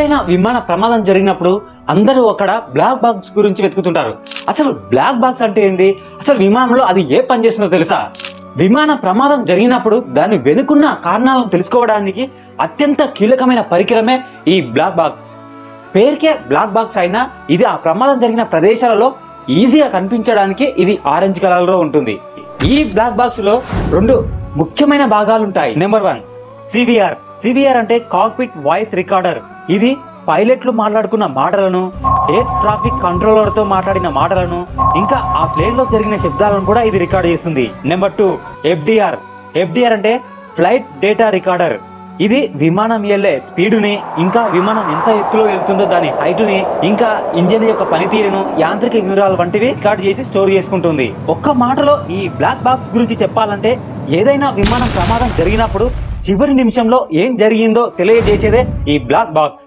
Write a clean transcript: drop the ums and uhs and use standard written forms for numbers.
ఏదైనా విమాన ప్రమాదం జరిగినప్పుడు అందరూ అక్కడ బ్లాక్ బాక్స్ గురించి వెతుకుతుంటారు. అసలు బ్లాక్ బాక్స్ అంటే ఏంది, అసలు విమానంలో అది ఏ పని చేస్తుందో తెలుసా? విమాన ప్రమాదం జరిగినప్పుడు దాని వెనుకున్న కారణాలను తెలుసుకోవడానికి అత్యంత కీలకమైన పరికరమే ఈ బ్లాక్ బాక్స్. పేరుకే బ్లాక్ బాక్స్ అయినా ఇది ఆ ప్రమాదం జరిగిన ప్రదేశాలలో ఈజీగా కనిపించడానికి ఇది ఆరెంజ్ కలర్ లో ఉంటుంది. ఈ బ్లాక్ బాక్స్ లో రెండు ముఖ్యమైన భాగాలు ఉంటాయి. Number 1 CVR. సివిఆర్ అంటే కాక్పిట్ వాయిస్ రికార్డర్. ఇది పైలట్లు మాట్లాడుకున్న మాటలను, ఎయిర్ ట్రాఫిక్ కంట్రోలర్ తో మాట్లాడిన మాటలను, ఇంకా ఆ ప్లేన్ లో జరిగిన శబ్దాలను కూడా ఇది రికార్డ్ చేస్తుంది. Number 2 FDR. ఎఫ్డిఆర్ అంటే ఫ్లైట్ డేటా రికార్డర్. ఇది విమానం వెళ్ళే స్పీడుని, ఇంకా విమానం ఎంత ఎత్తులో వెళ్తుందో దాని హైటుని, ఇంకా ఇంజిన్ యొక్క పనితీరును, యాంత్రిక వివరాలు వంటివి రికార్డ్ చేసి స్టోర్ చేసుకుంటుంది. ఒక్క మాటలో ఈ బ్లాక్ బాక్స్ గురించి చెప్పాలంటే ఏదైనా విమానం ప్రమాదం జరిగినప్పుడు చివరి నిమిషంలో ఏం జరిగిందో తెలియజేసేదే ఈ బ్లాక్ బాక్స్.